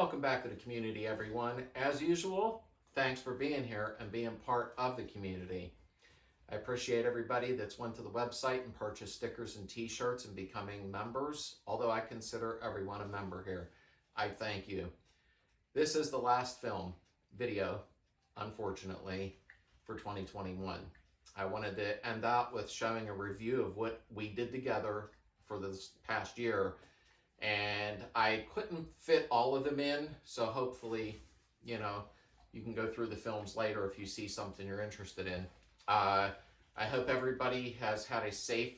Welcome back to the community, everyone. As usual, thanks for being here and being part of the community. I appreciate everybody that's went to the website and purchased stickers and t-shirts and becoming members, although I consider everyone a member here. I thank you. This is the last video, unfortunately, for 2021. I wanted to end out with showing a review of what we did together for this past year, and I couldn't fit all of them in, so hopefully, you can go through the films later if you see something you're interested in. I hope everybody has had a safe,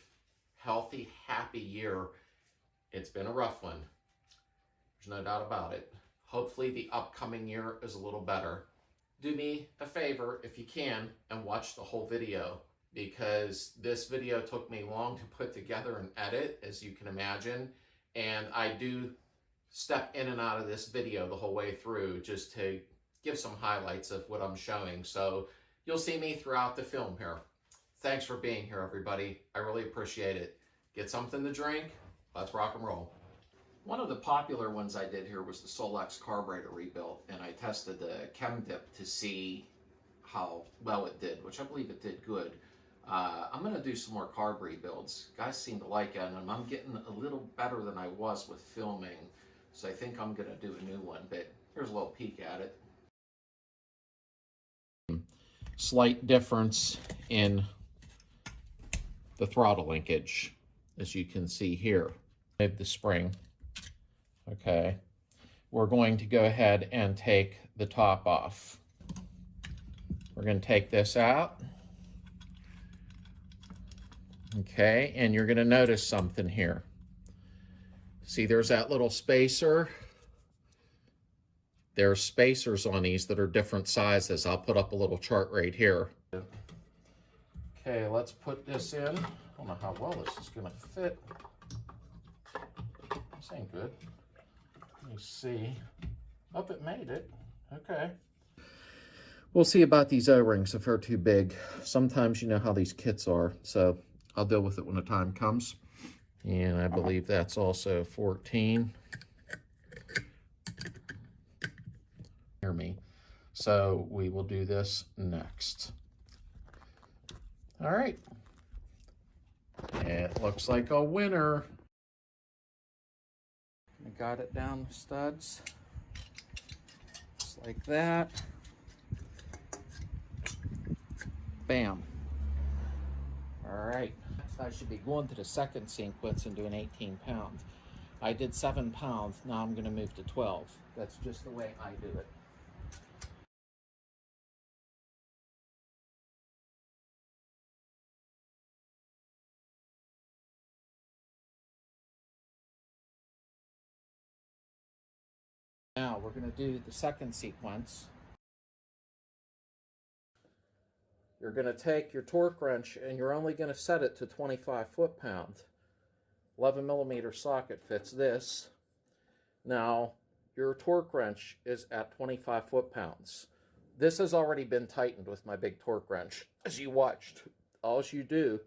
healthy, happy year. It's been a rough one. There's no doubt about it. Hopefully the upcoming year is a little better. Do me a favor if you can and watch the whole video, because this video took me long to put together and edit, as you can imagine. And I do step in and out of this video the whole way through just to give some highlights of what I'm showing. So you'll see me throughout the film here. Thanks for being here, everybody. I really appreciate it. Get something to drink. Let's rock and roll. One of the popular ones I did here was the Solex carburetor rebuild, and I tested the chem dip to see how well it did, which I believe it did good. I'm going to do some more carb rebuilds. Guys seem to like it, and I'm getting a little better than I was with filming, so I think I'm going to do a new one, but here's a little peek at it. Slight difference in the throttle linkage, as you can see here. I have the spring. Okay, we're going to go ahead and take the top off. We're going to take this out. Okay, and you're going to notice something here. See, there's that little spacer. There are spacers on these that are different sizes. I'll put up a little chart right here. Okay, let's put this in. I don't know how well this is going to fit. This ain't good. Let me see. Oh, it made it. Okay. We'll see about these O-rings if they're too big. Sometimes you know how these kits are, so I'll deal with it when the time comes. And I believe that's also 14. Hear me. So we will do this next. All right. It looks like a winner. I got it down the studs, just like that. Bam. All right, I should be going to the second sequence and doing 18 pounds. I did 7 pounds, now I'm gonna move to 12. That's just the way I do it. Now we're going to do the second sequence. You're going to take your torque wrench and you're only going to set it to 25 foot-pound. 11mm socket fits this. Now your torque wrench is at 25 foot-pounds. This has already been tightened with my big torque wrench. As you watched, all you do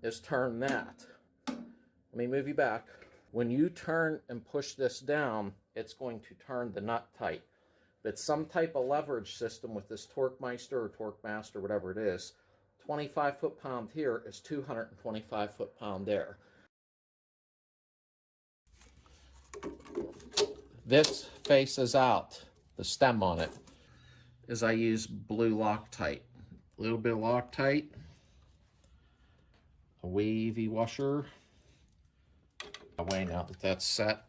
is turn that. Let me move you back. When you turn and push this down, it's going to turn the nut tight. But some type of leverage system with this Torque Meister or Torque Master, whatever it is, 25 foot-pound here is 225 foot-pound there. This faces out, the stem on it, is I use blue Loctite. A little bit of Loctite, a wavy washer. Away now that that's set.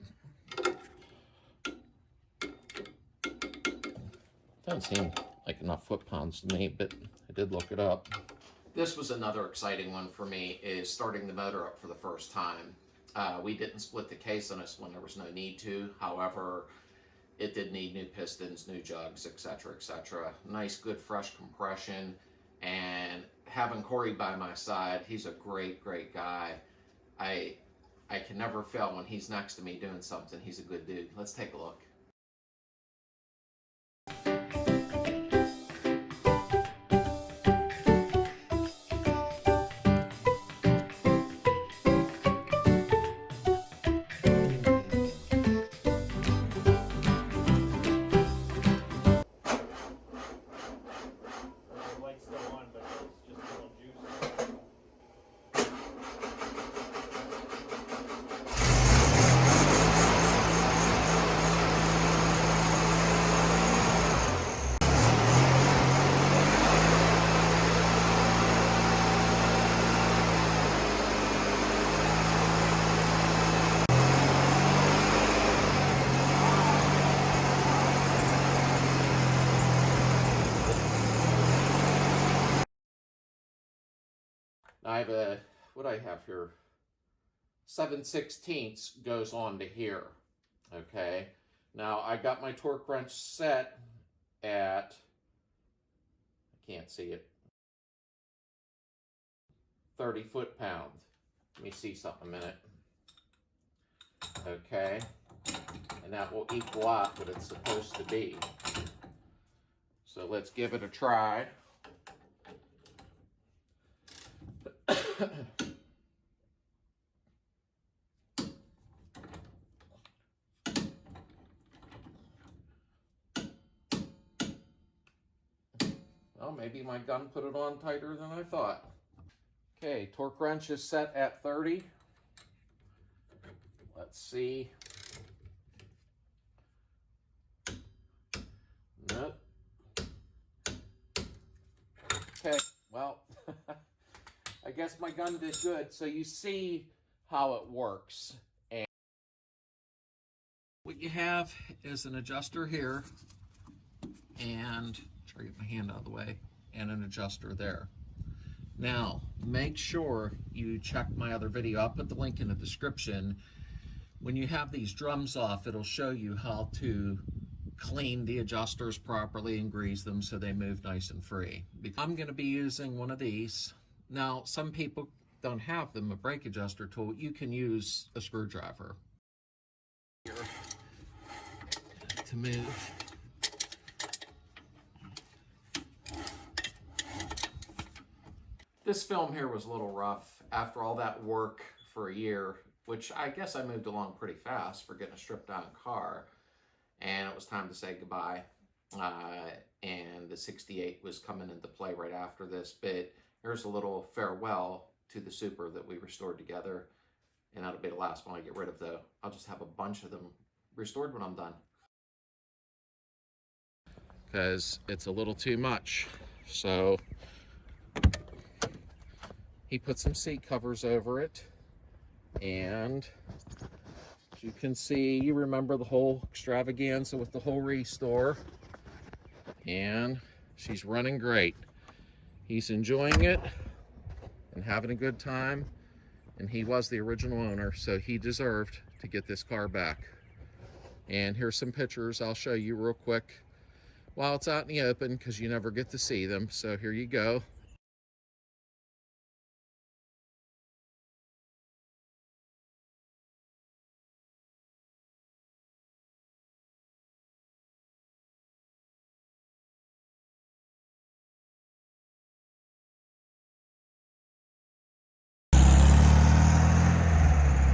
Doesn't seem like enough foot-pounds to me, but I did look it up. This was another exciting one for me, is starting the motor up for the first time. We didn't split the case on this one, there was no need to. However, it did need new pistons, new jugs, etc., etc. Nice, good, fresh compression. And having Corey by my side, he's a great, great guy. I can never fail when he's next to me doing something. He's a good dude. Let's take a look. I have a, what I have here, 7/16 goes on to here, okay? Now, I got my torque wrench set at, I can't see it, 30 foot-pound. Let me see something a minute. Okay, and that will equal out what it's supposed to be. So let's give it a try. Well, maybe my gun put it on tighter than I thought. Okay, torque wrench is set at 30. Let's see. Nope. Okay, well, I guess my gun did good. So you see how it works. And what you have is an adjuster here, and try to get my hand out of the way, and an adjuster there. Now, make sure you check my other video. I'll put the link in the description. When you have these drums off, it'll show you how to clean the adjusters properly and grease them so they move nice and free. I'm going to be using one of these. Now, some people don't have them, a brake adjuster tool. You can use a screwdriver to move. This film here was a little rough after all that work for a year, which I guess I moved along pretty fast for getting a stripped down car, and it was time to say goodbye. And the 68 was coming into play right after this, but here's a little farewell to the Super that we restored together, and that'll be the last one I get rid of, though. I'll just have a bunch of them restored when I'm done, because it's a little too much. So he put some seat covers over it, and as you can see, you remember the whole extravaganza with the whole restore, and she's running great. He's enjoying it and having a good time, and he was the original owner, so he deserved to get this car back. And here's some pictures I'll show you real quick while it's out in the open, because you never get to see them. So here you go.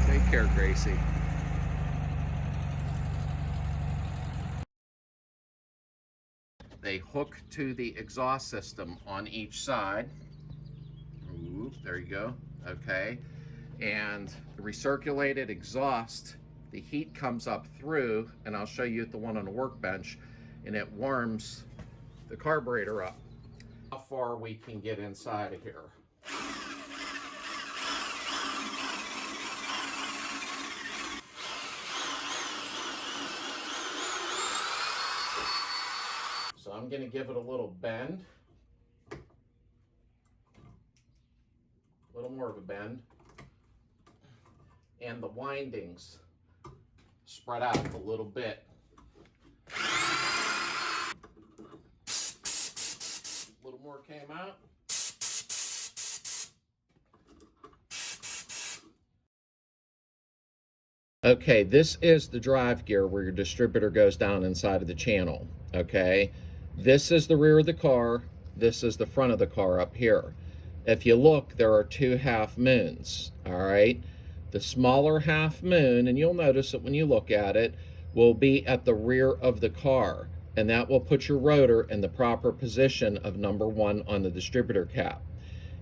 Take care, Gracie. They hook to the exhaust system on each side. Ooh, there you go. Okay. And the recirculated exhaust, the heat comes up through, and I'll show you at the one on the workbench, and it warms the carburetor up. How far we can get inside of here. So I'm going to give it a little bend, a little more of a bend, and the windings spread out a little bit. A little more came out. Okay, this is the drive gear where your distributor goes down inside of the channel, okay? This is the rear of the car. This is the front of the car up here. If you look, there are two half moons, all right? The smaller half moon, and you'll notice it when you look at it, will be at the rear of the car, and that will put your rotor in the proper position of number 1 on the distributor cap.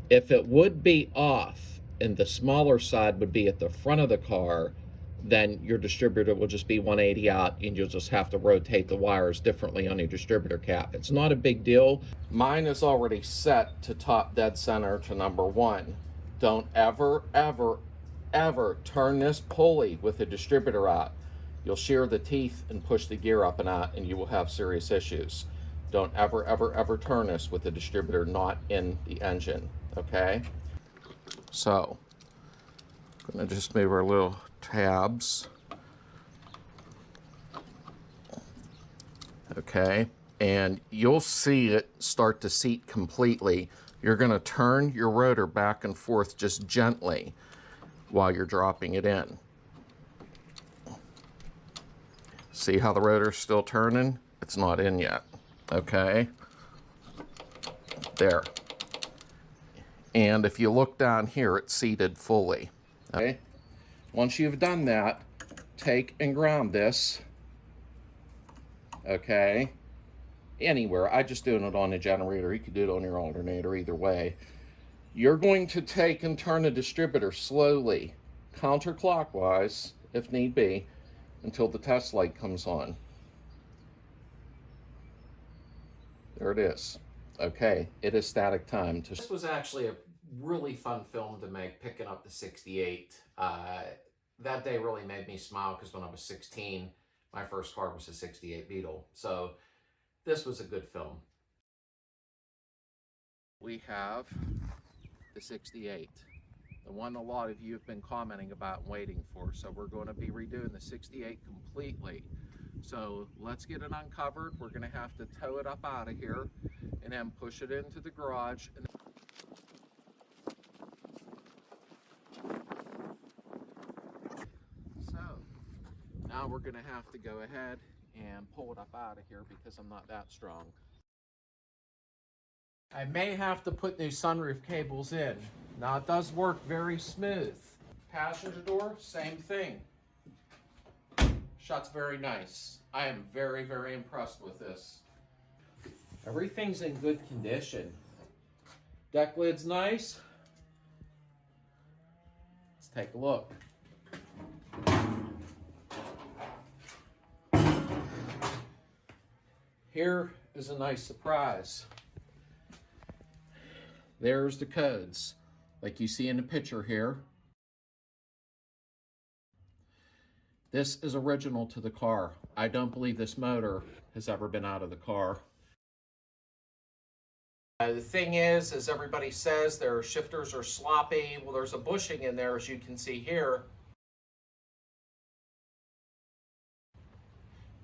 If it would be off and the smaller side would be at the front of the car, then your distributor will just be 180 out, and you'll just have to rotate the wires differently on your distributor cap. It's not a big deal. Mine is already set to top dead center to number 1. Don't ever, ever, ever turn this pulley with the distributor out. You'll shear the teeth and push the gear up and out, and you will have serious issues. Don't ever, ever, ever turn this with the distributor not in the engine, okay? So, I'm going to just move our little tabs. Okay, and you'll see it start to seat completely. You're going to turn your rotor back and forth just gently while you're dropping it in. See how the rotor's still turning? It's not in yet. Okay, there. And if you look down here, it's seated fully. Okay, once you've done that, take and ground this. Okay, anywhere. I just doing it on a generator. You could do it on your alternator, either way. You're going to take and turn the distributor slowly, counterclockwise, if need be, until the test light comes on. There it is. Okay, it is static time. This was actually a really fun film to make, picking up the 68. That day really made me smile because when I was 16, my first car was a 68 Beetle. So this was a good film. We have the 68, the one a lot of you have been commenting about and waiting for. So we're going to be redoing the 68 completely. So let's get it uncovered. We're going to have to tow it up out of here and then push it into the garage. And so now we're going to have to go ahead and pull it up out of here because I'm not that strong. I may have to put new sunroof cables in. Now it does work very smooth. Passenger door, same thing. Shuts very nice. I am very, very impressed with this. Everything's in good condition. Deck lid's nice. Let's take a look. Here is a nice surprise. There's the codes, like you see in the picture here. This is original to the car. I don't believe this motor has ever been out of the car. The thing is, as everybody says, their shifters are sloppy. Well, there's a bushing in there, as you can see here.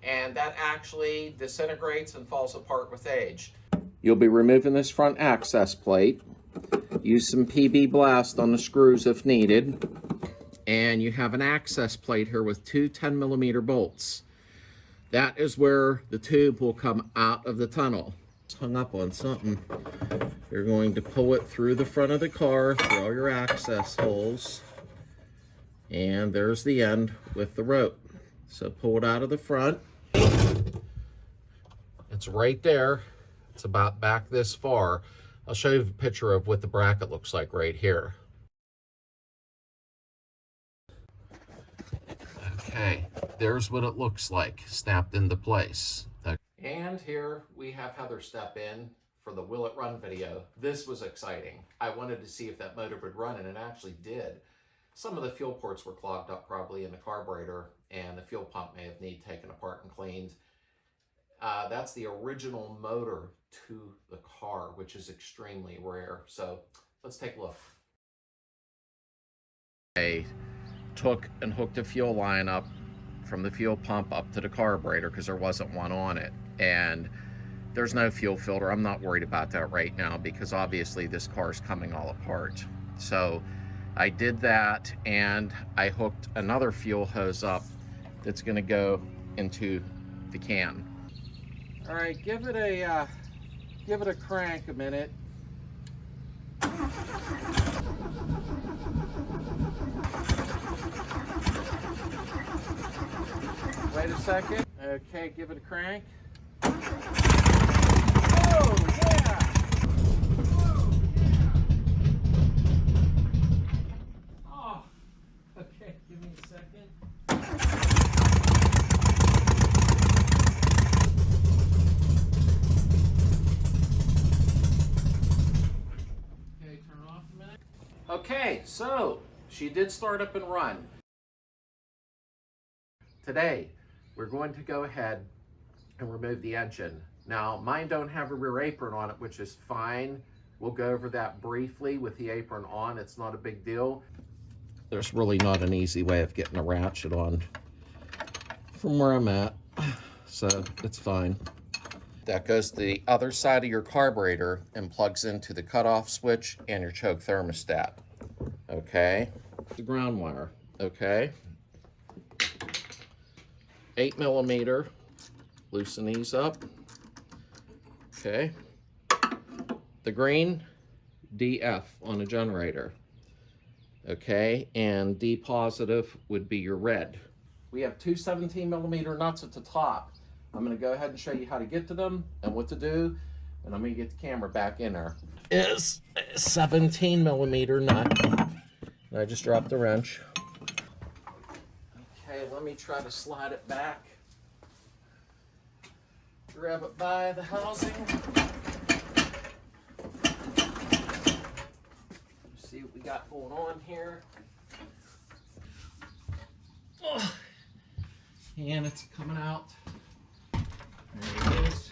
And that actually disintegrates and falls apart with age. You'll be removing this front access plate. Use some PB Blast on the screws if needed. And you have an access plate here with two 10mm bolts. That is where the tube will come out of the tunnel. It's hung up on something. You're going to pull it through the front of the car, through all your access holes. And there's the end with the rope. So pull it out of the front. It's right there. It's about back this far. I'll show you a picture of what the bracket looks like right here. Okay, there's what it looks like, snapped into place. And here we have Heather step in for the Will It Run video. This was exciting. I wanted to see if that motor would run, and it actually did. Some of the fuel ports were clogged up probably in the carburetor, and the fuel pump may have needed taken apart and cleaned. That's the original motor to the car, which is extremely rare. So let's take a look. I took and hooked a fuel line up from the fuel pump up to the carburetor because there wasn't one on it. And there's no fuel filter. I'm not worried about that right now because obviously this car is coming all apart. So I did that, and I hooked another fuel hose up that's going to go into the can. All right, give it a crank a minute. Wait a second. Okay, give it a crank. Oh, yeah! Oh, yeah! Oh, okay, give me a second. Okay, turn it off a minute. Okay, so she did start up and run. Today, we're going to go ahead and remove the engine. Now, mine don't have a rear apron on it, which is fine. We'll go over that briefly with the apron on. It's not a big deal. There's really not an easy way of getting a ratchet on from where I'm at, so it's fine. That goes to the other side of your carburetor and plugs into the cutoff switch and your choke thermostat. Okay, the ground wire. Okay, 8mm. Loosen these up. Okay, the green DF on a generator. Okay, and D positive would be your red. We have two 17mm nuts at the top. I'm going to go ahead and show you how to get to them and what to do, and I'm going to get the camera back in there. Is a 17mm nut. And I just dropped the wrench. Okay, let me try to slide it back. Grab it by the housing. See what we got going on here. Oh, and it's coming out. There it is.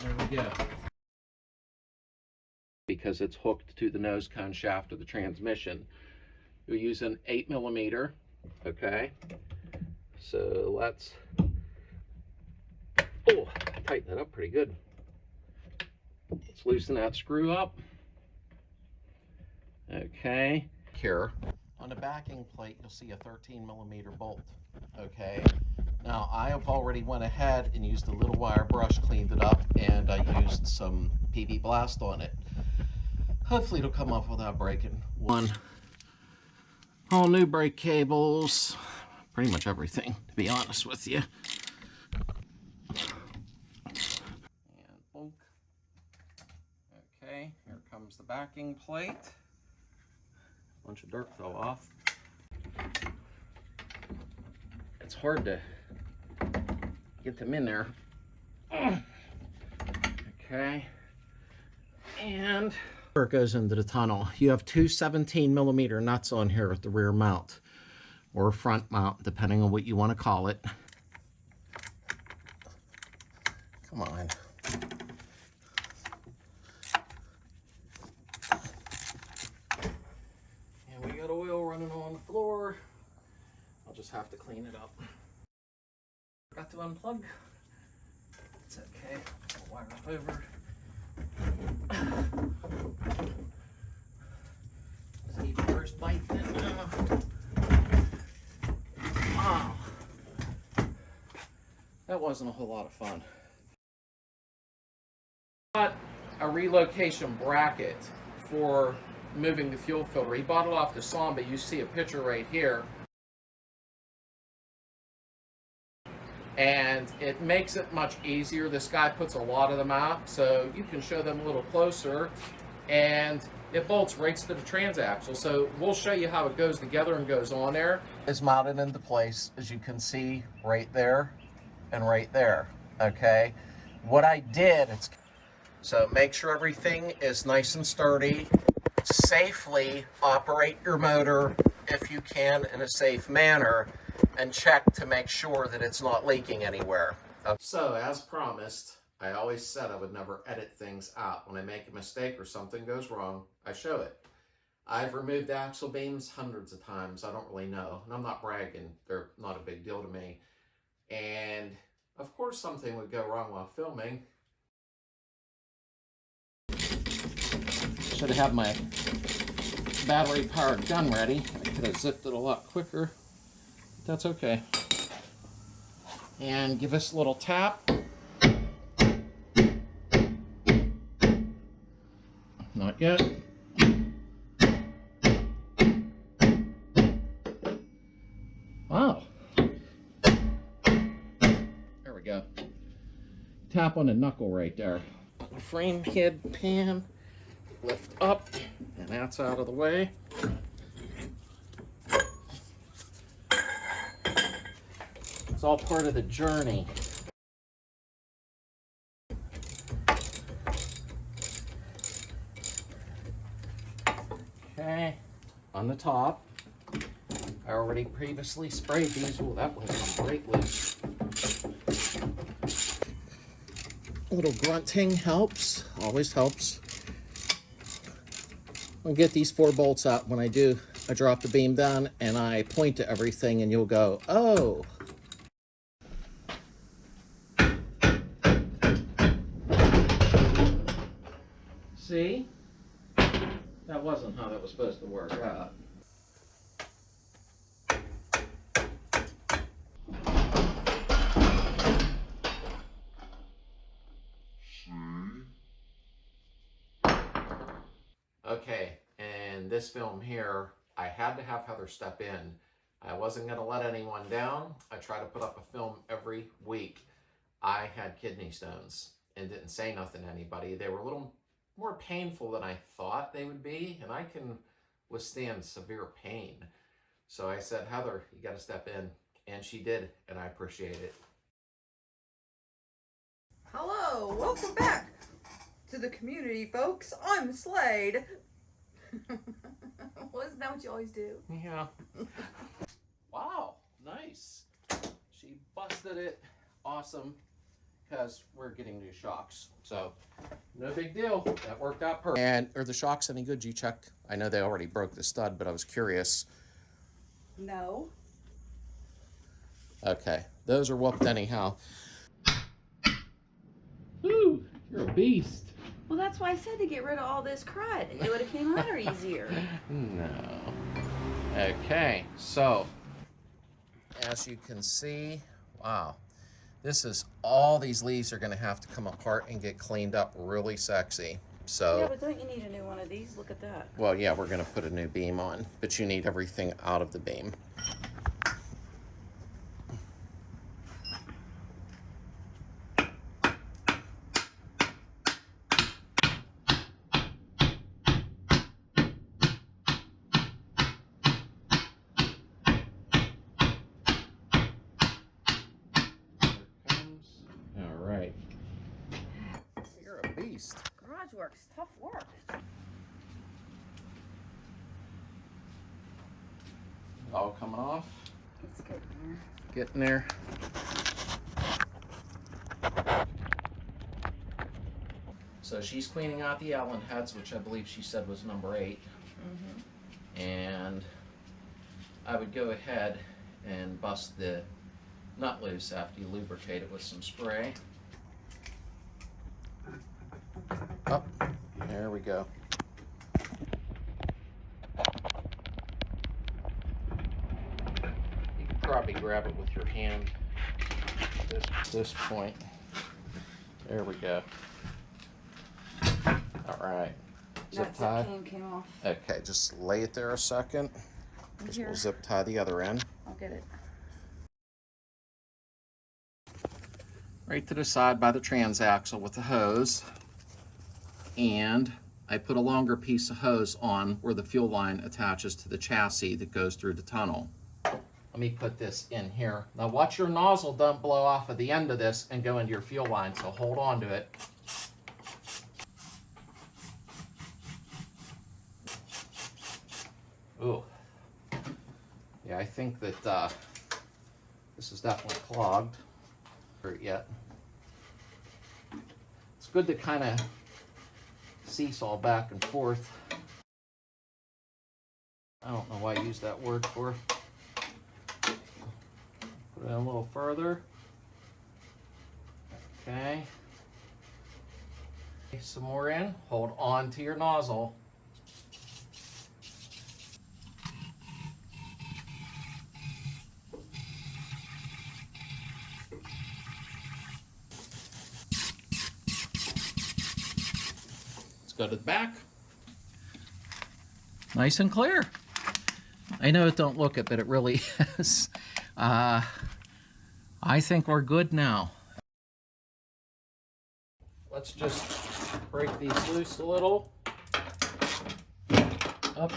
There we go. Because it's hooked to the nose cone shaft of the transmission. You'll use an 8mm, okay? So let's, tighten that up pretty good. Let's loosen that screw up. Okay. Here, on the backing plate, you'll see a 13mm bolt, okay? Now, I have already went ahead and used a little wire brush, cleaned it up, and I used some PB Blast on it. Hopefully it'll come off without breaking. One, all new brake cables, pretty much everything, to be honest with you. And boom. Okay, here comes the backing plate. Bunch of dirt fell off. It's hard to get them in there. Okay, and it goes into the tunnel. You have two 17mm nuts on here at the rear mount or front mount, depending on what you want to call it. Come on. And we got oil running on the floor. I'll just have to clean it up. Forgot to unplug. It's okay. I'll wire it over. See the first bite then. Wow. That wasn't a whole lot of fun. Got a relocation bracket for moving the fuel filter. He bought it off the Samba. You see a picture right here. And it makes it much easier. This guy puts a lot of them out, so you can show them a little closer, and it bolts right to the transaxle. So we'll show you how it goes together and goes on there. It's mounted into place, as you can see, right there and right there, okay? What I did, so make sure everything is nice and sturdy. Safely operate your motor, if you can, in a safe manner, and check to make sure that it's not leaking anywhere. So, as promised, I always said I would never edit things out. When I make a mistake or something goes wrong, I show it. I've removed axle beams hundreds of times. I don't really know, and I'm not bragging. They're not a big deal to me. And, of course, something would go wrong while filming. Should have my battery-powered gun ready. I could have zipped it a lot quicker. That's okay. And give us a little tap. Not yet. Wow. There we go. Tap on the knuckle right there. Frame head pan. Lift up, and that's out of the way. It's all part of the journey. Okay, on the top, I already previously sprayed these. Oh, that was some great loose. A little grunting helps, always helps. I'll get these 4 bolts out when I do. I drop the beam down and I point to everything and you'll go, oh. See? That wasn't how that was supposed to work out. Okay, and this film here, I had to have Heather step in. I wasn't going to let anyone down. I try to put up a film every week. I had kidney stones and didn't say nothing to anybody. They were a little more painful than I thought they would be, and I can withstand severe pain. So I said, Heather, you got to step in, and she did, and I appreciate it. Hello, welcome back to the community, folks. I'm Slade. Well, isn't that what you always do? Yeah. Wow, nice. She busted it. Awesome. Because we're getting new shocks. So, no big deal. That worked out perfect. And are the shocks any good? You check? I know they already broke the stud, but I was curious. No. Okay. Those are whooped anyhow. Ooh, you're a beast. Well, that's why I said to get rid of all this crud. It would have came out easier. No. Okay, so as you can see, wow, this is all these leaves are going to have to come apart and get cleaned up really sexy. So yeah, but don't you need a new one of these? Look at that. well, yeah, we're going to put a new beam on, but you need everything out of the beam. You're a beast. Garage work's tough work. All coming off. It's getting there. Getting there. So she's cleaning out the Allen heads, which I believe she said was number 8. Mm-hmm. And I would go ahead and bust the nut loose after you lubricate it with some spray. Oh, there we go. You can probably grab it with your hand at this point. There we go. All right. Zip tie. Came off. Okay, just lay it there a second. Because we'll zip tie the other end. I'll get it. Right to the side by the transaxle with the hose. And I put a longer piece of hose on where the fuel line attaches to the chassis that goes through the tunnel. Let me put this in here. Now watch your nozzle don't blow off at the end of this and go into your fuel line, so hold on to it. Ooh. Yeah, I think that this is definitely clogged. Not yet. It's good to kind of seesaw back and forth. I don't know why I use that word for. Put it in a little further. Okay. Some more in. Hold on to your nozzle. Go to the back. Nice and clear. I know it don't look it, but it really is. I think we're good now. Let's just break these loose a little. Up.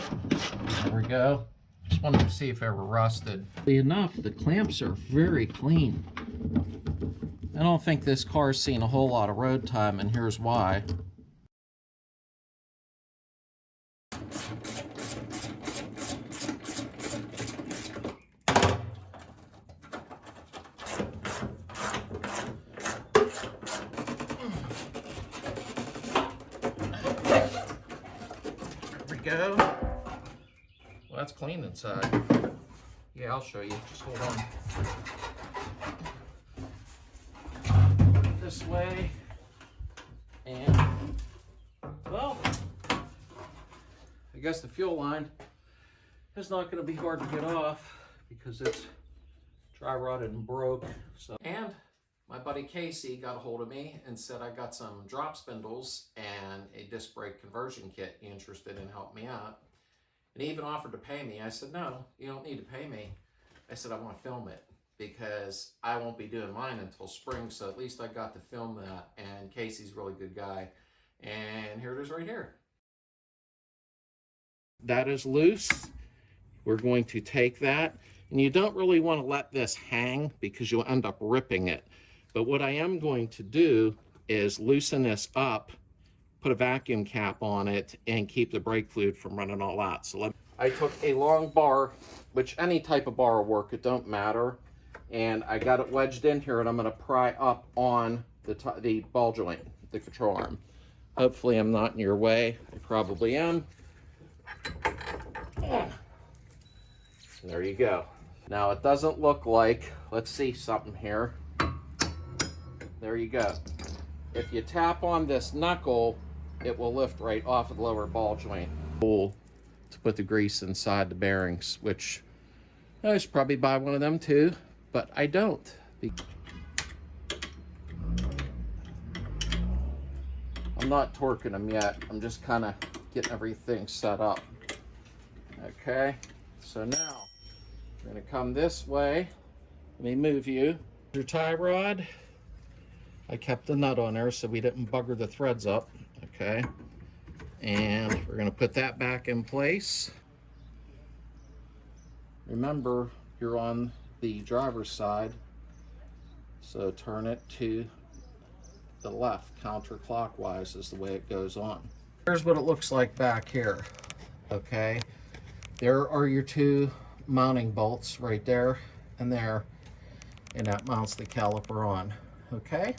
There we go. Just wanted to see if they were rusted. Enough, the clamps are very clean. I don't think this car's seen a whole lot of road time, and here's why. go. Well, that's clean inside. Yeah, I'll show you. Just hold on. Put it this way. And, well, I guess the fuel line is not going to be hard to get off because it's dry rotted and broke. So, and my buddy Casey got a hold of me and said I got some drop spindles and a disc brake conversion kit. You interested in helping me out? And he even offered to pay me. I said, no, you don't need to pay me. I said, I want to film it because I won't be doing mine until spring. So at least I got to film that. And Casey's a really good guy. And here it is right here. That is loose. We're going to take that. And you don't really want to let this hang because you'll end up ripping it. But what I am going to do is loosen this up, put a vacuum cap on it, and keep the brake fluid from running all out. So I took a long bar, which any type of bar will work, it don't matter. And I got it wedged in here, and I'm going to pry up on the ball joint, the control arm. Hopefully I'm not in your way. I probably am. There you go. Now it doesn't look like, let's see something here. There you go. If you tap on this knuckle, it will lift right off of the lower ball joint. Cool to put the grease inside the bearings, which I should probably buy one of them too, but I don't. I'm not torquing them yet. I'm just kind of getting everything set up. Okay, so now we're going to come this way. Let me move you. Your tie rod. I kept the nut on there so we didn't bugger the threads up. Okay, and we're going to put that back in place. Remember, you're on the driver's side, so turn it to the left, counterclockwise is the way it goes on. Here's what it looks like back here. Okay, there are your two mounting bolts right there and there, and that mounts the caliper on. Okay,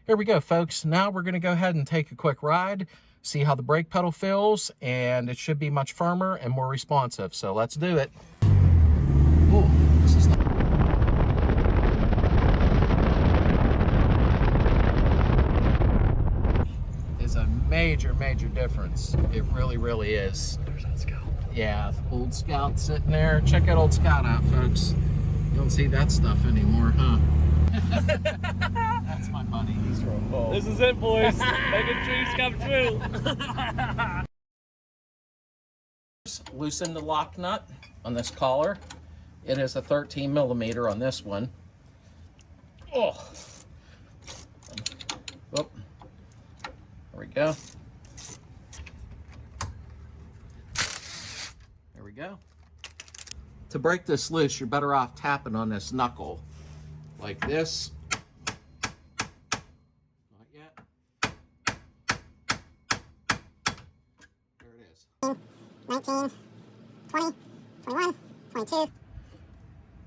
here we go, folks. Now we're going to go ahead and take a quick ride, see how the brake pedal feels, and it should be much firmer and more responsive. So let's do it. Ooh, this is not... It's a major difference. It really is. There's that Scout. Yeah, old Scout sitting there. Check that old Scout out, folks. You don't see that stuff anymore, huh? That's my buddy. He's from home. This is it, boys. Making dreams come true. Loosen the lock nut on this collar. It is a 13 millimeter on this one. Oh. Oop. There we go. There we go. To break this loose, you're better off tapping on this knuckle like this. Not yet. There it is. 19, 20, 21, 22.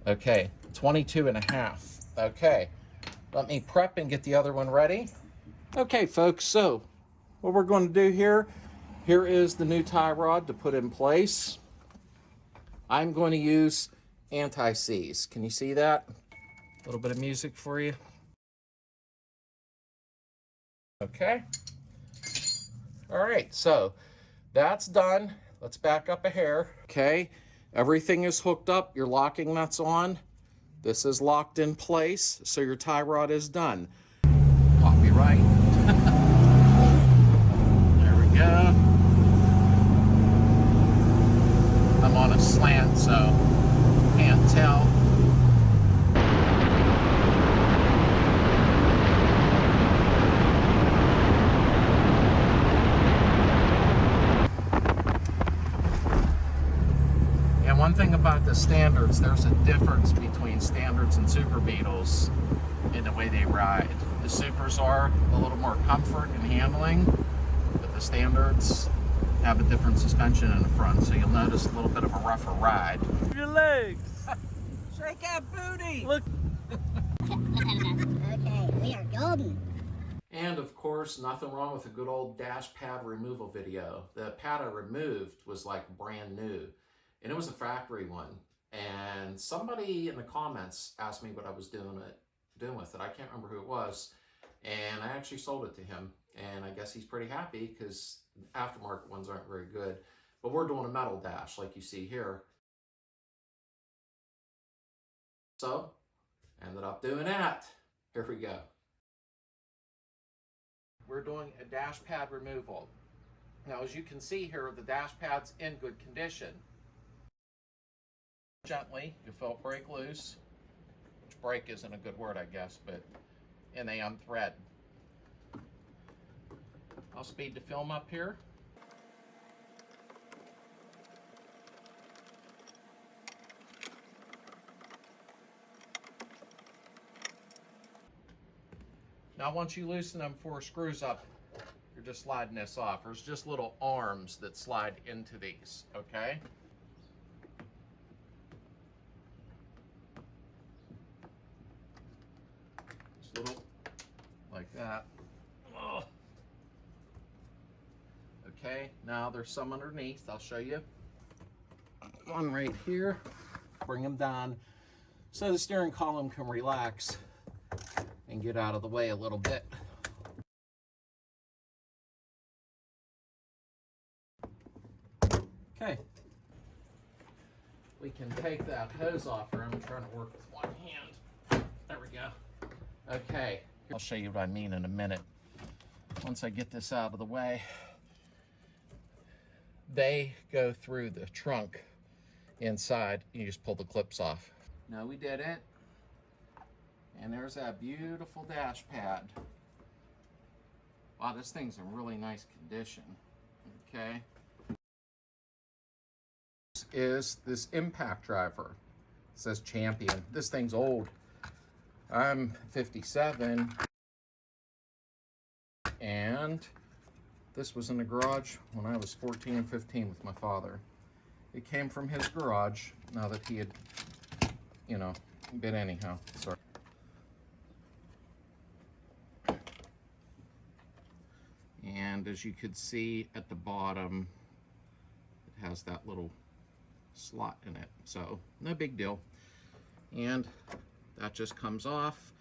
Okay, 22 and a half. Okay, let me prep and get the other one ready. Okay, folks, so what we're going to do here is the new tie rod to put in place. I'm going to use anti-seize. Can you see that? A little bit of music for you. Okay. All right, so that's done. Let's back up a hair. Okay, everything is hooked up. Your locking nuts on. This is locked in place, so your tie rod is done. Copyright. There we go. I'm on a slant, so can't tell. And one thing about the standards, there's a difference between standards and Super Beetles in the way they ride. The Supers are a little more comfort and handling, but the standards have a different suspension in the front, so you'll notice a little bit of a rougher ride. Your legs. Shake that booty! Look. Okay, we are golden. And of course, course, nothing wrong with a good old dash pad removal video. The pad I removed was like brand new, and it was a factory one. And somebody in the comments asked me what I was doing with it. I can't remember who it was, and I actually sold it to him. And I guess he's pretty happy because aftermarket ones aren't very good. But we're doing a metal dash like you see here. So, ended up doing that. Here we go. We're doing a dash pad removal. Now, as you can see here, the dash pad's in good condition. Gently, you feel it break loose, which break isn't a good word, I guess, but, and they unthread. I'll speed the film up here. Now, once you loosen them 4 screws up, you're just sliding this off. There's just little arms that slide into these, okay? Just little, like that. Oh. Okay, now there's some underneath. I'll show you. One right here. Bring them down so the steering column can relax and get out of the way a little bit. Okay. We can take that hose off here. I'm trying to work with one hand. There we go. Okay. I'll show you what I mean in a minute. Once I get this out of the way, they go through the trunk inside. You just pull the clips off. Now we did it. And there's that beautiful dash pad. Wow, this thing's in really nice condition. Okay. This is this impact driver. It says Champion. This thing's old. I'm 57. And this was in the garage when I was 14 and 15 with my father. It came from his garage now that he had, you know, been anyhow. Sorry. And as you could see at the bottom, it has that little slot in it. So no big deal. And that just comes off.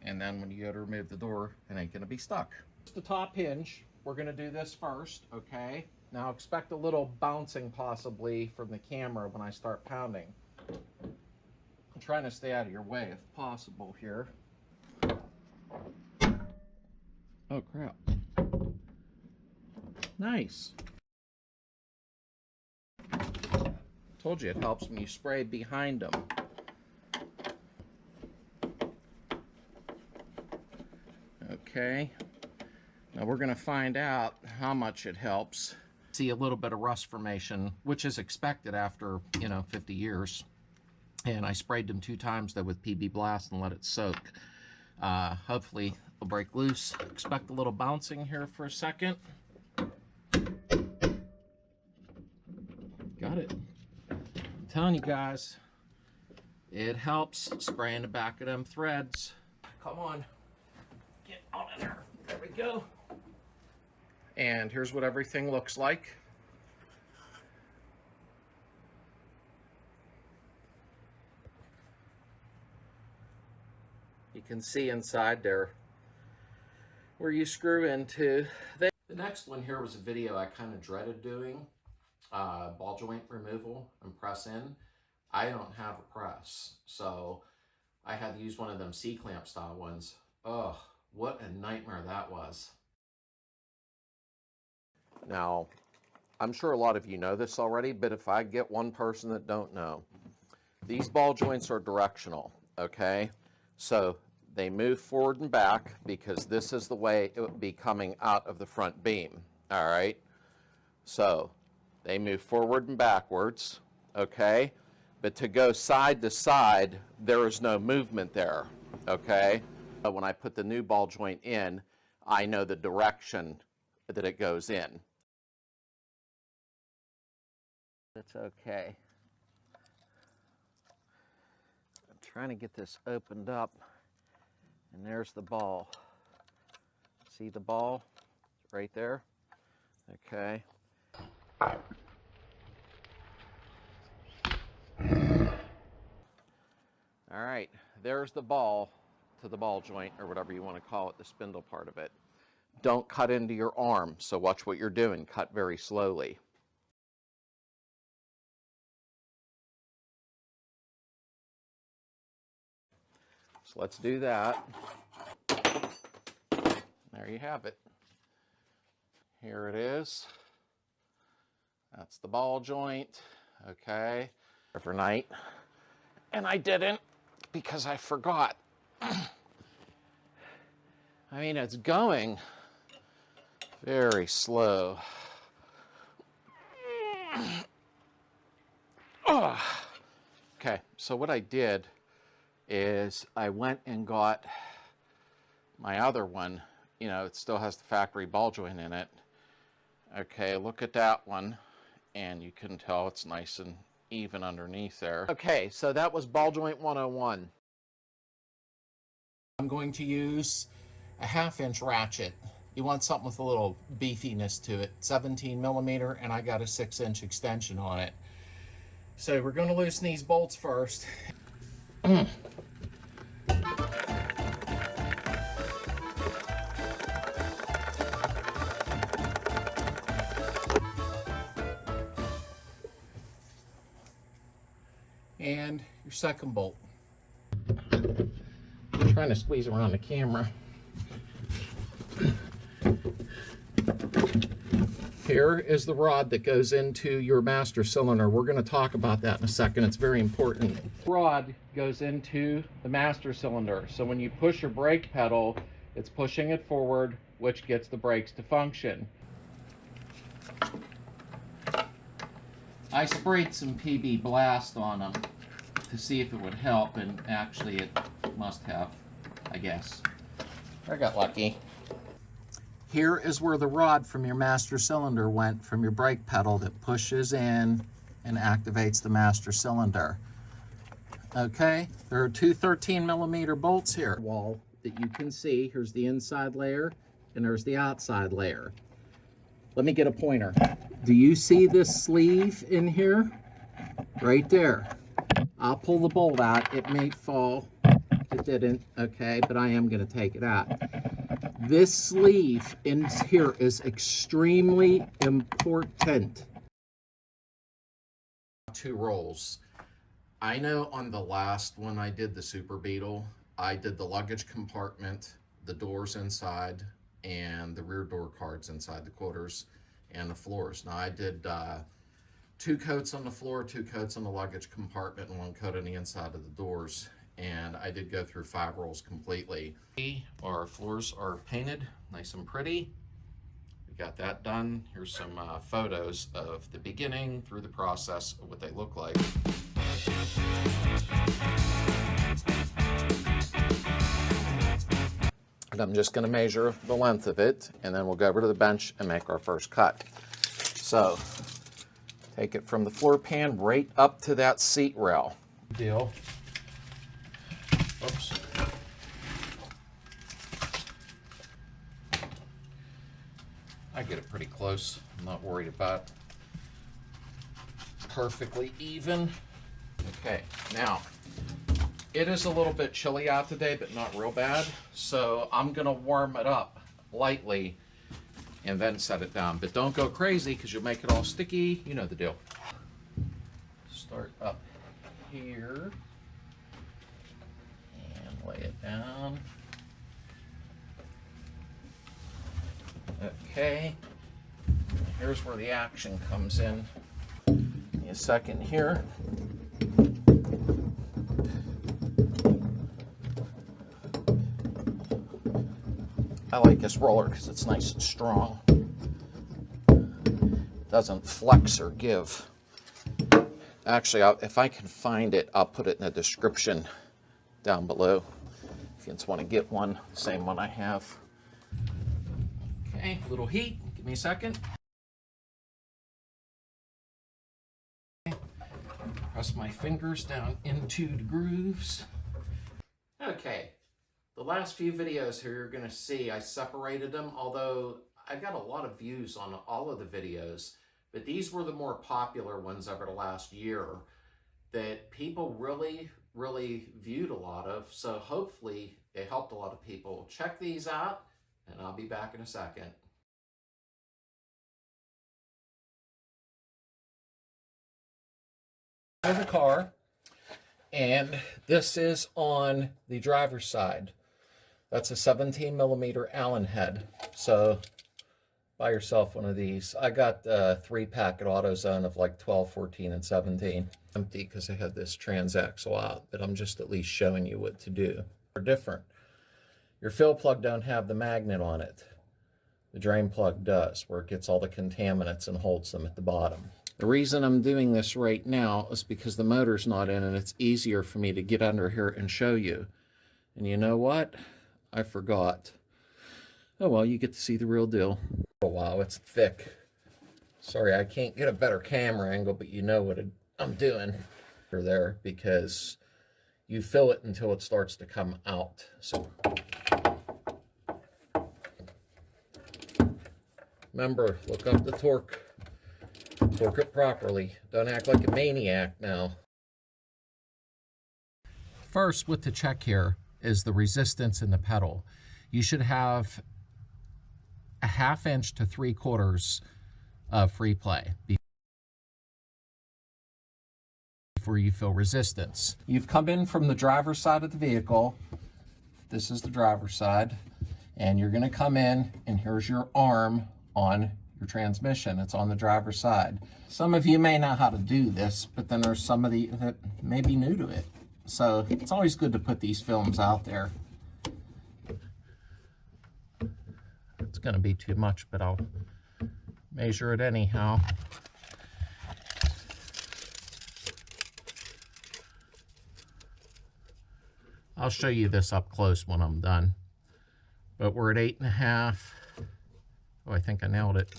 And then when you go to remove the door, it ain't gonna be stuck. The top hinge, we're gonna do this first, okay? Now expect a little bouncing possibly from the camera when I start pounding. I'm trying to stay out of your way if possible here. Oh crap. Nice. Told you it helps when you spray behind them. Okay. Now we're going to find out how much it helps. See a little bit of rust formation, which is expected after, 50 years. And I sprayed them 2 times though with PB Blast and let it soak. Hopefully it'll break loose. Expect a little bouncing here for a second. Got it. I'm telling you guys, it helps spraying the back of them threads. Come on, get out of there. There we go. And here's what everything looks like. You can see inside there where you screw into. The next one here was a video I kind of dreaded doing. Ball joint removal and press in. I don't have a press, so I had to use one of them C-clamp style ones. Ugh, what a nightmare that was. Now, I'm sure a lot of you know this already, but if I get one person that don't know, these ball joints are directional, okay? So they move forward and back because this is the way it would be coming out of the front beam, all right? So they move forward and backwards, okay? But to go side to side, there is no movement there, okay? But when I put the new ball joint in, I know the direction that it goes in. That's okay. I'm trying to get this opened up, and there's the ball. See the ball right there? Okay. All right, there's the ball to the ball joint, or whatever you want to call it, the spindle part of it. Don't cut into your arm, so watch what you're doing. Cut very slowly. So let's do that. There you have it. Here it is. That's the ball joint. Okay. Overnight. And I didn't because I forgot. I mean, it's going very slow. Oh. Okay, so what I did is I went and got my other one. You know, it still has the factory ball joint in it. Okay, look at that one, and you can tell it's nice and even underneath there. Okay, so that was ball joint 101. I'm going to use a 1/2-inch ratchet. You want something with a little beefiness to it. 17 millimeter, and I got a 6-inch extension on it. So we're going to loosen these bolts first. And your second bolt. I'm trying to squeeze around the camera. Here is the rod that goes into your master cylinder. We're going to talk about that in a second. It's very important. The rod goes into the master cylinder. So when you push your brake pedal, it's pushing it forward, which gets the brakes to function. I sprayed some PB Blast on them to see if it would help, and actually it must have, I guess. I got lucky. Here is where the rod from your master cylinder went from your brake pedal that pushes in and activates the master cylinder. Okay, there are two 13 millimeter bolts here. Wall that you can see. Here's the inside layer and there's the outside layer. Let me get a pointer. Do you see this sleeve in here? Right there. I'll pull the bolt out. It may fall. It didn't, okay, but I am going to take it out. This sleeve in here is extremely important. 2 rolls. I know on the last one I did the Super Beetle, I did the luggage compartment, the doors inside, and the rear door cards inside the quarters and the floors. Now I did 2 coats on the floor, 2 coats on the luggage compartment, and 1 coat on the inside of the doors. And I did go through 5 rolls completely. Our floors are painted nice and pretty. We got that done. Here's some photos of the beginning through the process of what they look like. And I'm just going to measure the length of it, and then we'll go over to the bench and make our first cut. So take it from the floor pan right up to that seat rail. Deal. Oops. I get it pretty close. I'm not worried about perfectly even. Okay, now it is a little bit chilly out today, but not real bad. So I'm gonna warm it up lightly and then set it down. But don't go crazy because you'll make it all sticky. You know the deal. Start up here. Lay it down. Okay. Here's where the action comes in. Give me a second here. I like this roller because it's nice and strong. It doesn't flex or give. Actually, if I can find it, I'll put it in the description down below if you just want to get one, the same one I have. Okay, a little heat. Give me a second. Press my fingers down into the grooves. Okay, The last few videos here you're going to see, I separated them, although I got a lot of views on all of the videos, but these were the more popular ones over the last year that people really viewed a lot of, so hopefully it helped a lot of people. Check these out, and I'll be back in a second. The car, and this is on the driver's side. That's a 17 millimeter Allen head, so buy yourself one of these. I got a 3-pack at AutoZone of like 12, 14, and 17. Empty because I had this transaxle out, but I'm just at least showing you what to do. They're different. Your fill plug don't have the magnet on it. The drain plug does, where it gets all the contaminants and holds them at the bottom. The reason I'm doing this right now is because the motor's not in, and it's easier for me to get under here and show you. And you know what? I forgot. Oh well, you get to see the real deal. Oh wow, it's thick. Sorry, I can't get a better camera angle, but you know what I'm doing there, because you fill it until it starts to come out. So remember, look up the torque. Torque it properly. Don't act like a maniac now. First, what to check here is the resistance in the pedal. You should have a 1/2 inch to 3/4 of free play before you feel resistance. You've come in from the driver's side of the vehicle. This is the driver's side. And you're going to come in, and here's your arm on your transmission. It's on the driver's side. Some of you may know how to do this, but then there's somebody that may be new to it. So it's always good to put these films out there. It's going to be too much, but I'll measure it anyhow. I'll show you this up close when I'm done. But we're at 8.5. Oh, I think I nailed it.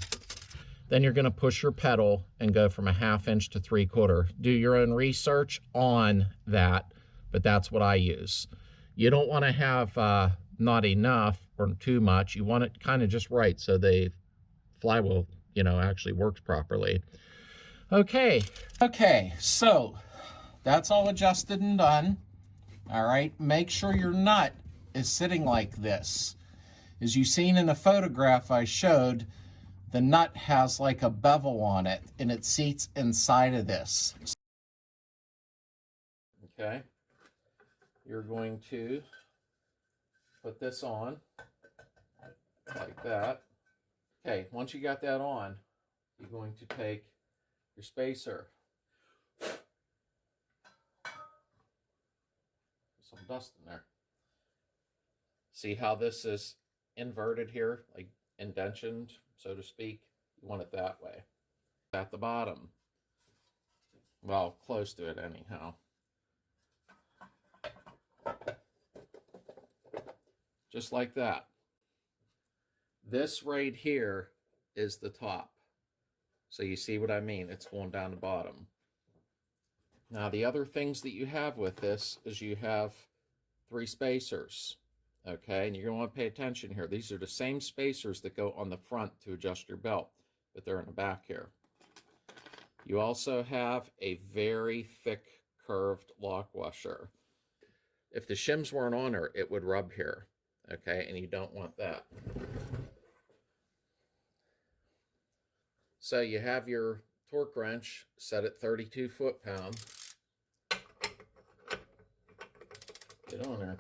Then you're going to push your pedal and go from a 1/2 inch to 3/4. Do your own research on that, but that's what I use. You don't want to have not enough or too much. You want it kind of just right so the flywheel, actually works properly. Okay, so that's all adjusted and done. All right, make sure your nut is sitting like this. As you've seen in the photograph I showed, the nut has like a bevel on it, and it seats inside of this. Okay, you're going to put this on like that. Okay, once you got that on, you're going to take your spacer. Some dust in there. See how this is inverted here, like indentioned, so to speak? You want it that way. At the bottom. Well, close to it anyhow. Just like that. This right here is the top. So you see what I mean? It's going down the bottom. Now the other things that you have with this is you have 3 spacers. Okay, and you're going to want to pay attention here. These are the same spacers that go on the front to adjust your belt, but they're in the back here. You also have a very thick curved lock washer. If the shims weren't on her, it would rub here. Okay, and you don't want that. So you have your torque wrench set at 32 foot-pound. Get on there.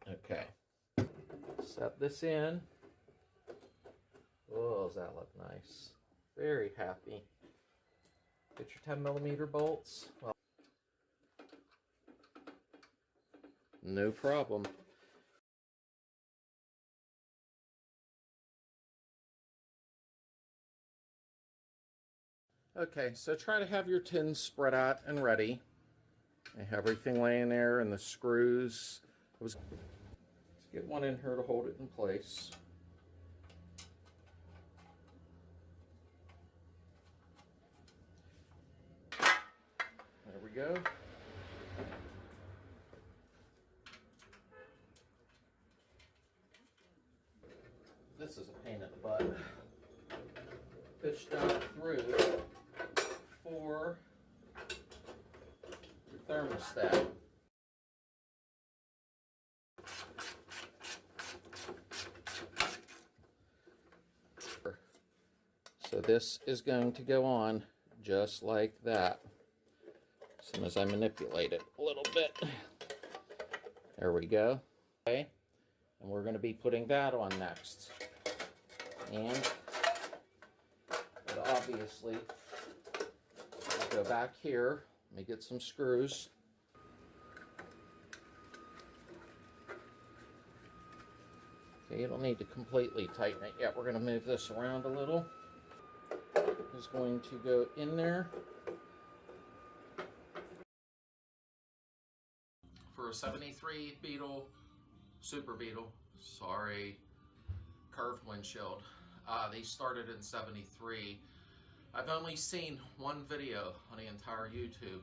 Okay, set this in. Oh, does that look nice? Very happy. Get your 10 millimeter bolts. Well, no problem. Okay, so try to have your tins spread out and ready. I have everything laying there and the screws. Let's get one in here to hold it in place. go. This is a pain in the butt. Fish down through for your thermostat. So this is going to go on just like that. As soon as I manipulate it a little bit. There we go. Okay. And we're going to be putting that on next. And but obviously, we'll go back here. Let me get some screws. Okay, you don't need to completely tighten it yet. We're going to move this around a little. It's going to go in there. For a 73 Beetle, Super Beetle, sorry, curved windshield. These started in 73. I've only seen one video on the entire YouTube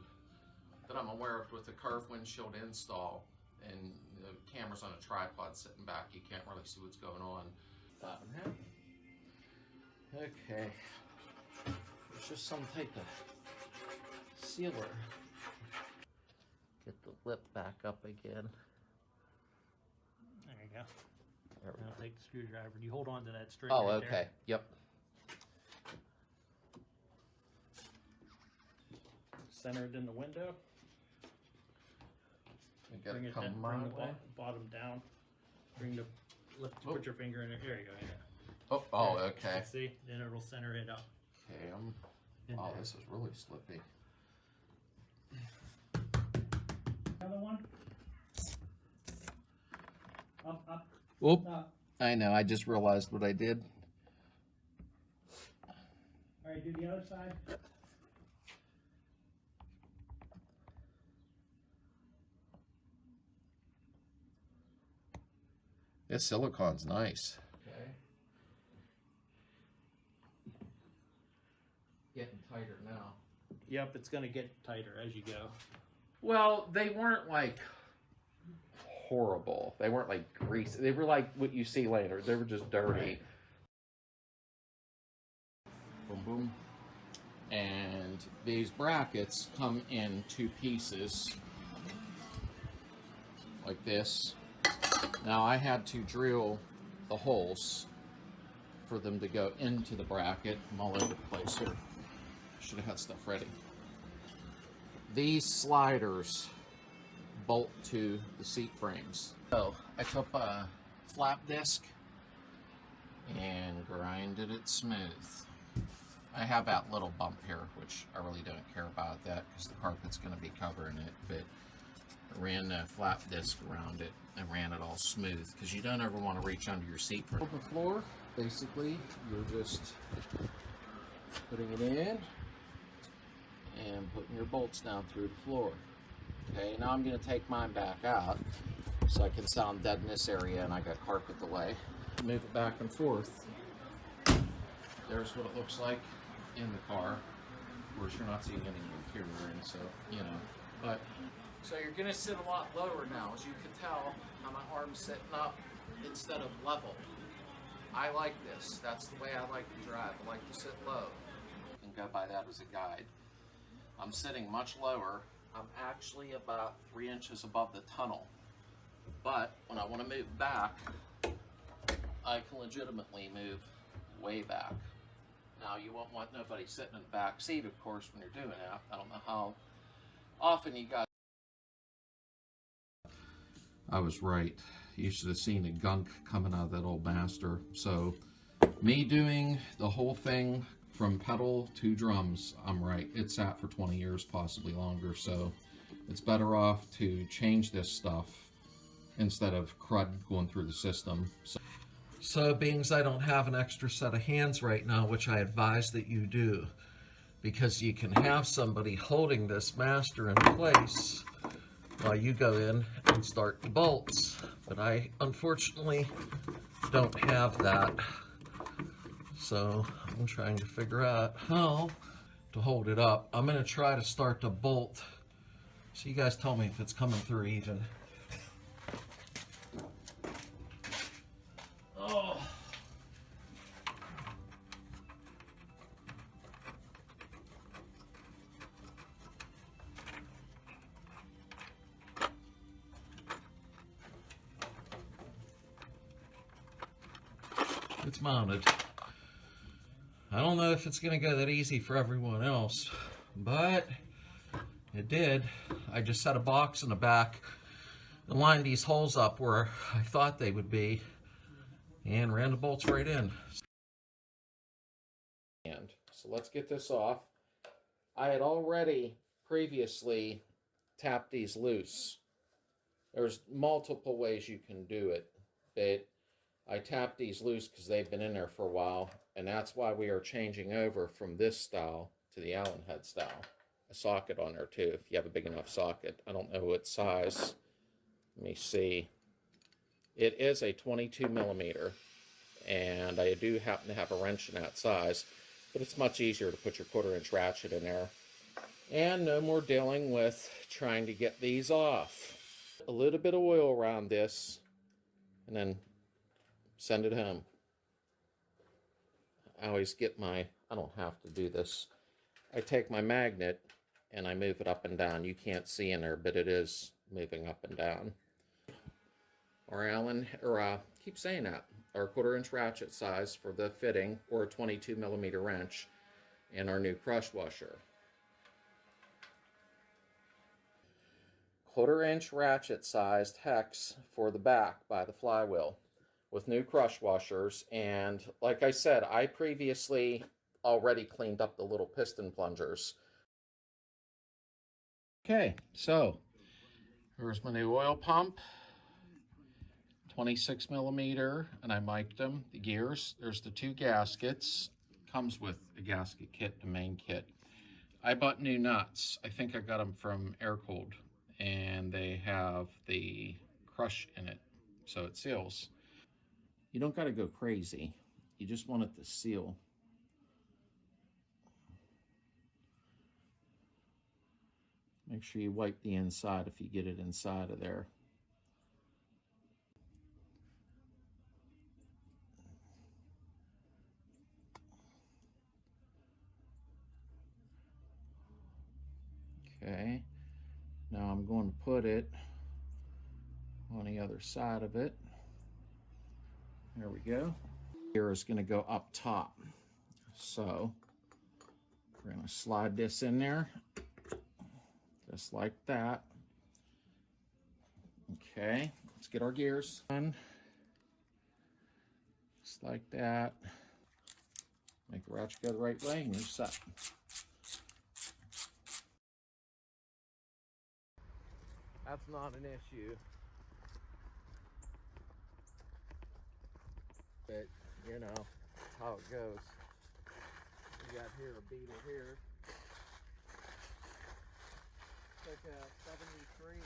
that I'm aware of with the curved windshield install, and the camera's on a tripod sitting back. You can't really see what's going on. Okay, there's just some type of sealer. Get the lip back up again. There you go. Now take the screwdriver. You hold on to that string. Oh, right okay. there. Yep. Center it in the window. We gotta Bring it come down, my bring the way. bottom down. Lift. Oh. Put your finger in it. There you go. Oh, There. okay. See? Then it'll center it up. Okay, in oh, there. this is really slippy. Another one. Up. Whoop. Up. I know, I just realized what I did. All right, do the other side. This silicone's nice. Okay. Getting tighter now. Yep, it's gonna get tighter as you go. Well, they weren't like horrible. They weren't like greasy. They were like what you see later. They were just dirty. Boom, boom. And these brackets come in two pieces like this. Now I had to drill the holes for them to go into the bracket. I'm all over the place here. Should have had stuff ready. These sliders bolt to the seat frames. So I took a flap disc and grinded it smooth. I have that little bump here, which I really don't care about that because the carpet's going to be covering it, but I ran a flap disc around it and ran it all smooth because you don't ever want to reach under your seat. For the floor, basically, you're just putting it in and putting your bolts down through the floor. Okay, now I'm going to take mine back out so I can sound dead in this area and I got carpet delay. Move it back and forth. There's what it looks like in the car. Of course, you're not seeing any interior in, so, you know. But so you're going to sit a lot lower now. As you can tell, how my arm's sitting up instead of level. I like this. That's the way I like to drive. I like to sit low. You can go by that as a guide. I'm sitting much lower. I'm actually about 3 inches above the tunnel. But when I want to move back, I can legitimately move way back. Now, you won't want nobody sitting in the back seat, of course, when you're doing that. I don't know how often you guys... I was right. You should have seen the gunk coming out of that old master. So, me doing the whole thing from pedal to drums, I'm right. It sat for 20 years, possibly longer. So, it's better off to change this stuff instead of crud going through the system. So being as I don't have an extra set of hands right now, which I advise that you do, because you can have somebody holding this master in place while you go in and start the bolts. But I unfortunately don't have that. So I'm trying to figure out how to hold it up. I'm going to try to start the bolt So you guys tell me if it's coming through even. Oh. It's mounted. I don't know if it's going to go that easy for everyone else, but it did. I just set a box in the back and lined these holes up where I thought they would be and ran the bolts right in. So let's get this off. I had already previously tapped these loose. There's multiple ways you can do it, but I tapped these loose because they've been in there for a while, and that's why we are changing over from this style to the Allen head style. A socket on there too, if you have a big enough socket. I don't know what size. Let me see. It is a 22 millimeter, and I do happen to have a wrench in that size, but it's much easier to put your 1/4-inch ratchet in there. And no more dealing with trying to get these off. A little bit of oil around this, and then send it home. I always get my, I don't have to do this. I take my magnet and I move it up and down. You can't see in there, but it is moving up and down. Or Allen, or keep saying that, our 1/4-inch ratchet size for the fitting, or a 22 millimeter wrench, and our new crush washer. 1/4-inch ratchet sized hex for the back by the flywheel with new crush washers. And like I said, I previously already cleaned up the little piston plungers. Okay, so here's my new oil pump, 26 millimeter, and I mic'd them. The gears, there's the 2 gaskets. Comes with a gasket kit, the main kit. I bought new nuts. I think I got them from Air Cooled, and they have the crush in it, so it seals. You don't got to go crazy. You just want it to seal. Make sure you wipe the inside if you get it inside of there. Okay, now I'm going to put it on the other side of it. There we go. Here is going to go up top. So we're going to slide this in there, just like that. Okay, let's get our gears on. Just like that. Make the ratchet go the right way and you're set. That's not an issue. But, you know, that's how it goes. We got here a Beetle here. It's like a 73.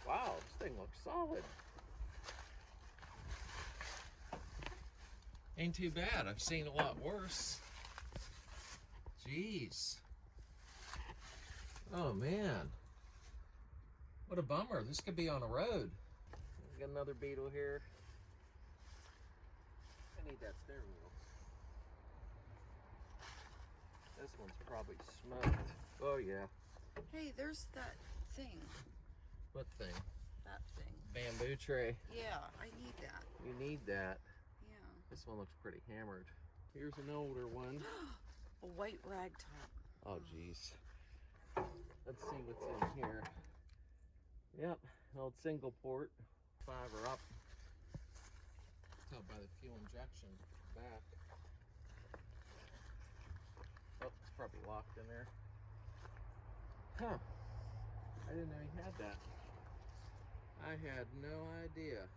Wow, this thing looks solid. Ain't too bad. I've seen a lot worse. Jeez. Oh, man. What a bummer. This could be on a road. We got another Beetle here. I need that steering wheel. This one's probably smoked. Oh, yeah. Hey, there's that thing. What thing? That thing. Bamboo tray. Yeah, I need that. You need that. Yeah. This one looks pretty hammered. Here's an older one. A white rag top. Oh, jeez. Let's see what's in here. Yep, an old single port. 5 or up. Tell by the fuel injection back. Oh, it's probably locked in there. Huh. I didn't know he had that. I had no idea.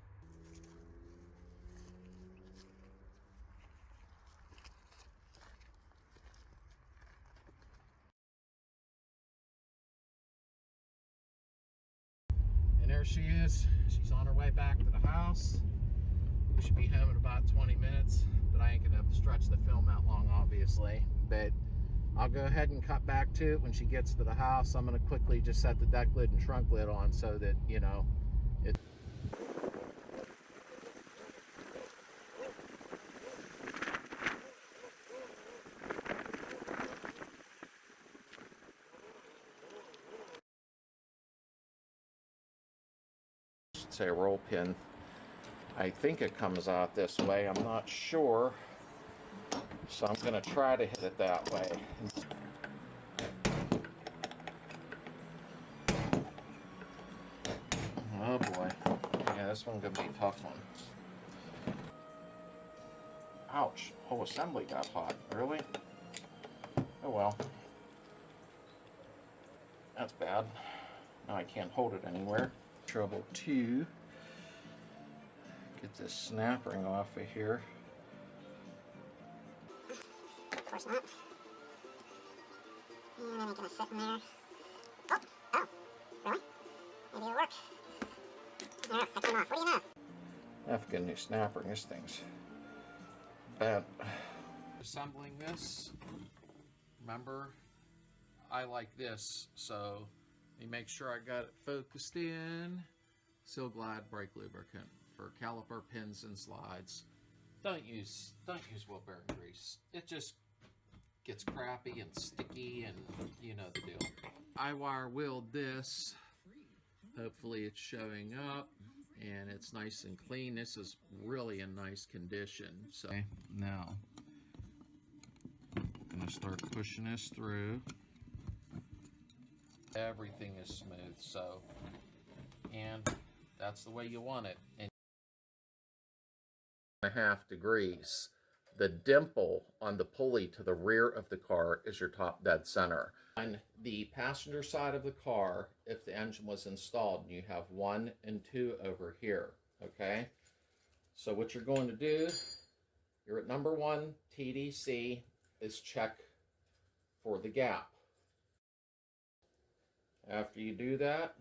And there she is. She's on her way back to the house. We should be home in about 20 minutes, but I ain't gonna have to stretch the film out long, obviously. But I'll go ahead and cut back to it when she gets to the house. I'm going to quickly just set the deck lid and trunk lid on so that, you know, it. Should say a roll pin. I think it comes out this way. I'm not sure. So I'm going to try to hit it that way. Oh boy. Yeah, this one's going to be a tough one. Ouch. Whole assembly got hot. Really? Oh well. That's bad. Now I can't hold it anywhere. Trouble 2. Get this snap ring off of here. Of course not. And then it's gonna fit in there. Oh, really? Maybe it'll work. There, that came off. What do you know? I have to get a new snap ring. This thing's bad. Assembling this, remember, I like this, so let me make sure I got it focused in. Seal Glide brake lubricant for caliper pins and slides. Don't use wheel bearing grease. It just gets crappy and sticky, and you know the deal. I wire wheeled this. Hopefully it's showing up and it's nice and clean. This is really in nice condition. So now I'm gonna start pushing this through. Everything is smooth, so, and that's the way you want it. And 1.5 degrees. The dimple on the pulley to the rear of the car is your top dead center. On the passenger side of the car, if the engine was installed, you have 1 and 2 over here, okay? So what you're going to do, you're at number 1, TDC, is check for the gap. After you do that,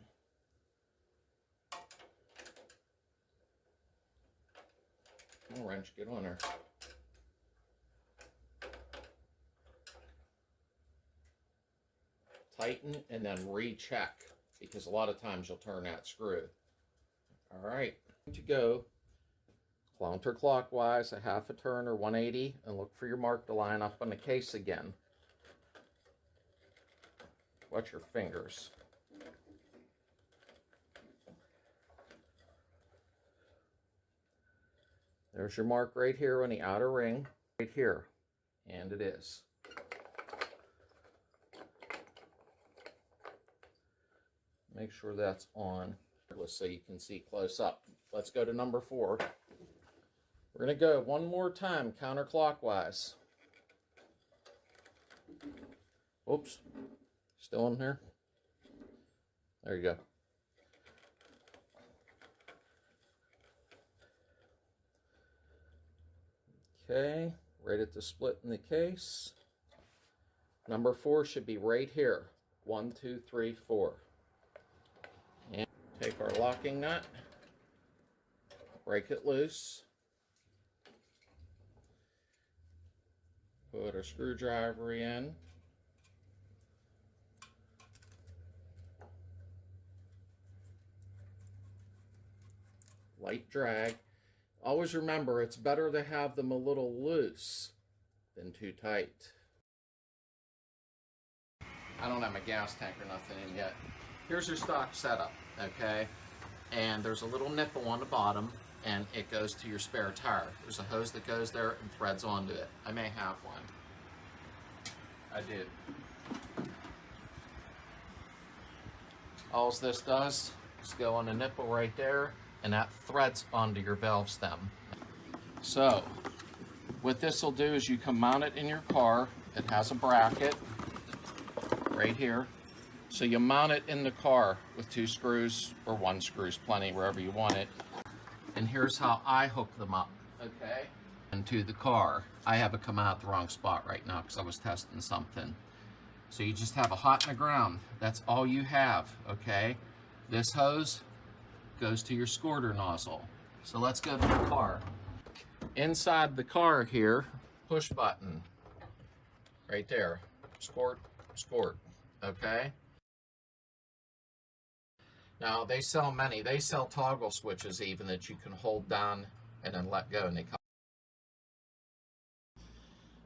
come on, wrench, get on there. Tighten and then recheck, because a lot of times you'll turn that screw. All right, to go counterclockwise, a half a turn or 180, and look for your mark to line up on the case again. Watch your fingers. There's your mark right here on the outer ring, right here, and it is. Make sure that's on, so you can see close up. Let's go to number 4. We're going to go one more time counterclockwise. Oops, still in here? There you go. Okay, right at the split in the case. Number 4 should be right here. 1, 2, 3, 4. And take our locking nut, break it loose, put our screwdriver in, light drag. Always remember, it's better to have them a little loose than too tight. I don't have my gas tank or nothing in yet. Here's your stock setup, okay? And there's a little nipple on the bottom, and it goes to your spare tire. There's a hose that goes there and threads onto it. I may have one. I did. All this does is go on the nipple right there, and that threads onto your valve stem. So, what this will do is you can mount it in your car. It has a bracket right here. So you mount it in the car with 2 screws, or 1 screw is plenty, wherever you want it. And here's how I hook them up, okay? Into the car. I have it come out the wrong spot right now because I was testing something. So you just have a hot in the ground. That's all you have, okay? This hose goes to your squirter nozzle. So let's go to the car. Inside the car here, push button, right there. squirt, squirt, okay? Now, they sell many. They sell toggle switches even that you can hold down and then let go, and they come.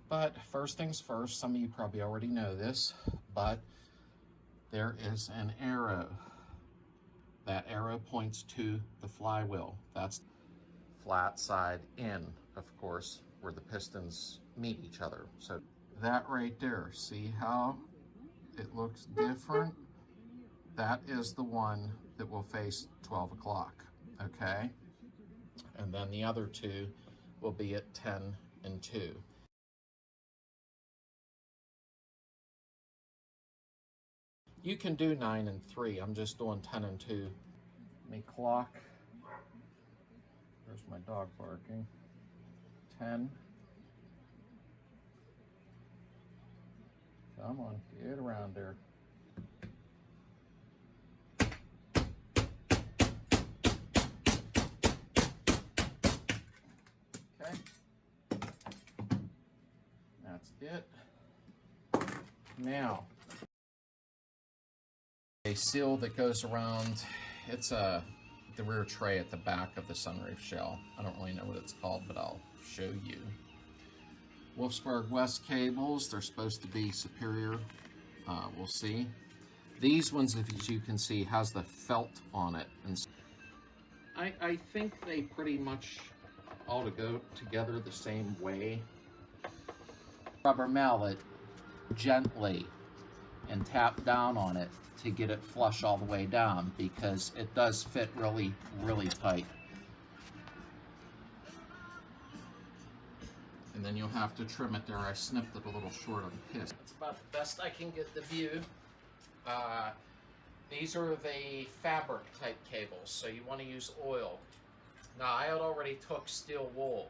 But first things first, some of you probably already know this, but there is an arrow. That arrow points to the flywheel. That's flat side in, of course, where the pistons meet each other. So that right there, see how it looks different? That is the one that will face 12 o'clock, okay? And then the other two will be at 10 and 2. You can do 9 and 3. I'm just doing 10 and 2. Let me clock. There's my dog barking. 10. Come on, get around there. Okay. That's it. Now, a seal that goes around, it's the rear tray at the back of the sunroof shell. I don't really know what it's called, but I'll show you. Wolfsburg West cables, they're supposed to be superior. We'll see. These ones, as you can see, has the felt on it. And I think they pretty much all to go together the same way. Rubber mallet gently and tap down on it to get it flush all the way down, because it does fit really, really tight. And then you'll have to trim it there. I snipped it a little short on the piston. That's about the best I can get the view. These are the fabric type cables, so you want to use oil. Now, I had already took steel wool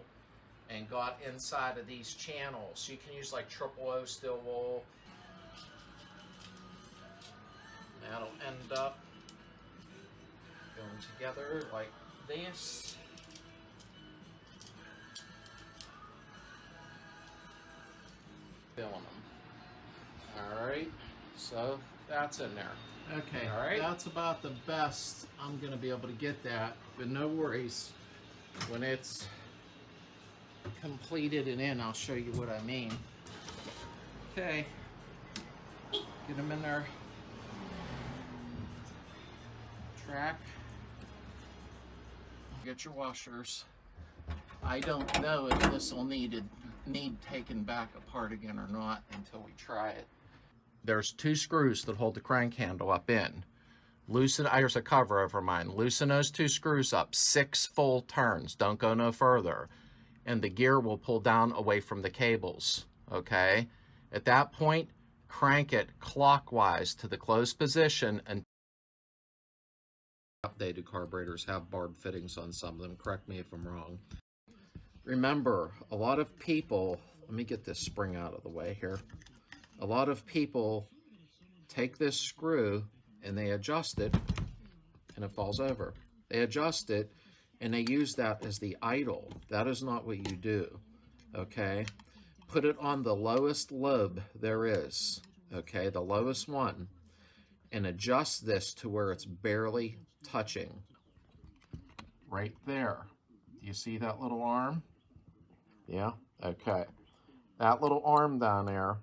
and got inside of these channels. You can use like 000 steel wool. That'll end up going together like this. Filling them. Alright, so that's in there. Okay, alright. That's about the best I'm going to be able to get that, but no worries. When it's completed and in, I'll show you what I mean. Okay, get them in there. Track. Get your washers. I don't know if this will need taken back apart again or not until we try it. There's 2 screws that hold the crank handle up in. Loosen, there's a cover over mine. Loosen those 2 screws up, 6 full turns. Don't go no further. And the gear will pull down away from the cables, okay? At that point, crank it clockwise to the closed position and updated carburetors have barb fittings on some of them. Correct me if I'm wrong. Remember, a lot of people, let me get this spring out of the way here. A lot of people take this screw and they adjust it and it falls over. They adjust it and they use that as the idle. That is not what you do, okay? Put it on the lowest lobe there is, okay, the lowest one, and adjust this to where it's barely touching. Right there. Do you see that little arm? Yeah? Okay. That little arm down there,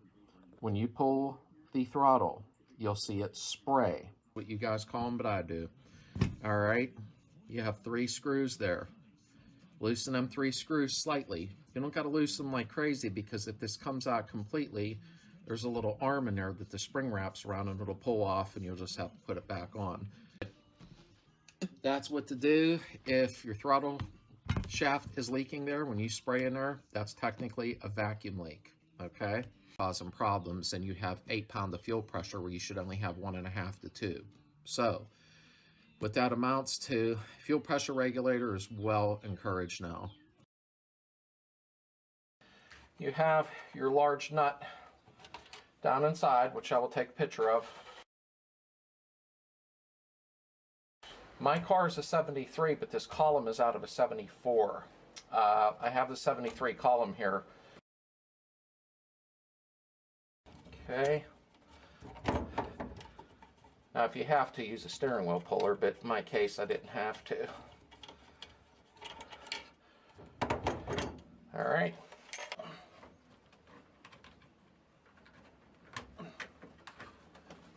when you pull the throttle, you'll see it spray. What you guys call them, but I do. All right? You have 3 screws there. Loosen them 3 screws slightly. You don't got to loosen them like crazy, because if this comes out completely, there's a little arm in there that the spring wraps around and it'll pull off and you'll just have to put it back on. That's what to do if your throttle shaft is leaking there. When you spray in there, that's technically a vacuum leak, okay? Causing problems, and you have 8 pounds of fuel pressure where you should only have 1.5 to 2. So what that amounts to, fuel pressure regulator is well encouraged now. You have your large nut down inside, which I will take a picture of. My car is a 73, but this column is out of a 74. I have the 73 column here. Okay. Now if you have to, use a steering wheel puller, but in my case I didn't have to. All right.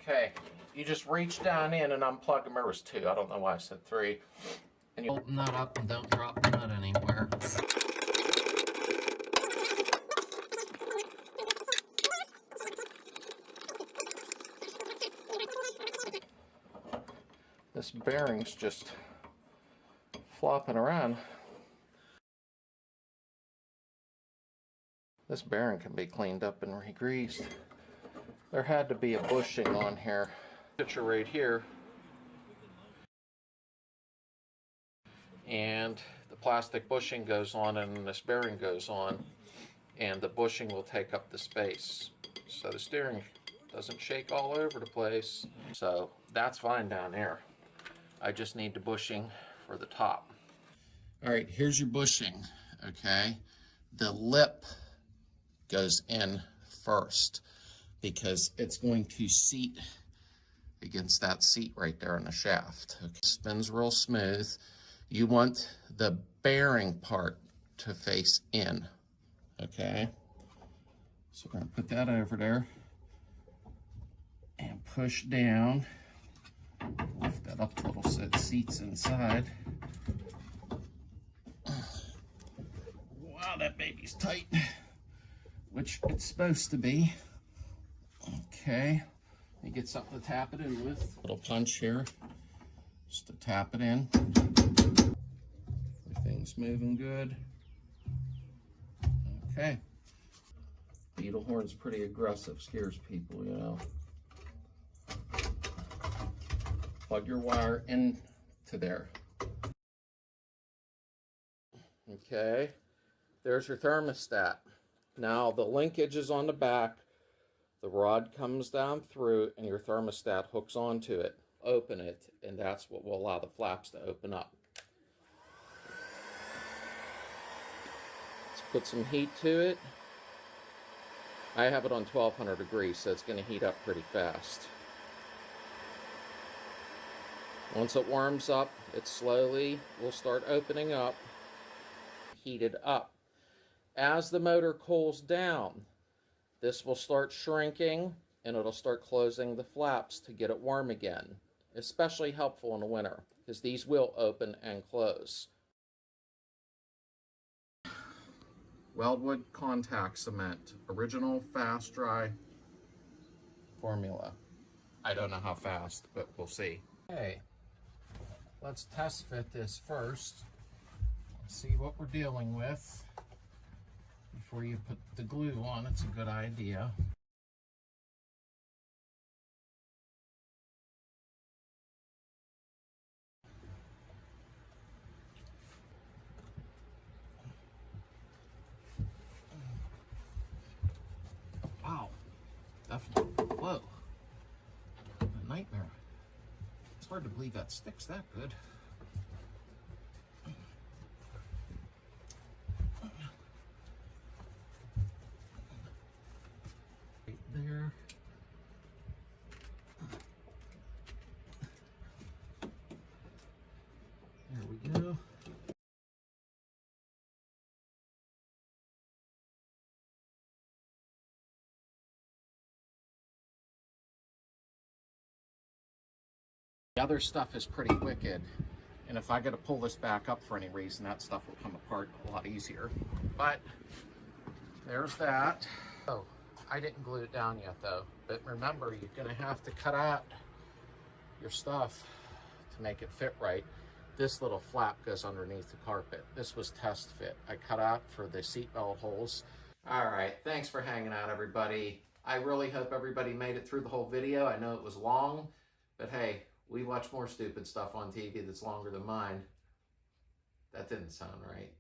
Okay, you just reach down in and unplug them. There was 2. I don't know why I said 3. And you open that up and don't drop the nut anywhere. This bearing's just flopping around. This bearing can be cleaned up and re-greased. There had to be a bushing on here. Picture right here. And the plastic bushing goes on and this bearing goes on, and the bushing will take up the space. So the steering doesn't shake all over the place. So that's fine down there. I just need the bushing for the top. All right, here's your bushing, okay? The lip goes in first because it's going to seat against that seat right there in the shaft. Okay. Spins real smooth. You want the bearing part to face in, okay? So we're gonna put that over there and push down. Lift that up a little so it seats inside. Wow, that baby's tight, which it's supposed to be. Okay, you get something to tap it in with. Little punch here, just to tap it in. Everything's moving good. Okay. Beetle horn's pretty aggressive, scares people, you know. Plug your wire into there. Okay, there's your thermostat. Now the linkage is on the back. The rod comes down through and your thermostat hooks onto it. Open it, and that's what will allow the flaps to open up. Let's put some heat to it. I have it on 1200 degrees, so it's going to heat up pretty fast. Once it warms up, it slowly will start opening up, heated up. As the motor cools down, this will start shrinking and it'll start closing the flaps to get it warm again. Especially helpful in the winter because these will open and close. Weldwood contact cement, original fast dry formula. I don't know how fast, but we'll see. Okay, let's test fit this first. See what we're dealing with. Before you put the glue on, it's a good idea. Wow, definitely, whoa, a nightmare. It's hard to believe that sticks that good. Right there. There we go. The other stuff is pretty wicked, and if I got to pull this back up for any reason, that stuff will come apart a lot easier. But there's that. Oh, I didn't glue it down yet though. But remember, you're going to have to cut out your stuff to make it fit right. This little flap goes underneath the carpet. This was test fit. I cut out for the seatbelt holes. All right, thanks for hanging out, everybody. I really hope everybody made it through the whole video. I know it was long, but hey, we watch more stupid stuff on TV that's longer than mine. That didn't sound right.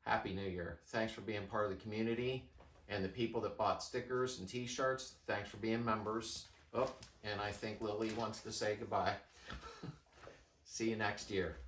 Happy New Year. Thanks for being part of the community. And the people that bought stickers and t-shirts, thanks for being members. Oh, and I think Lily wants to say goodbye. See you next year.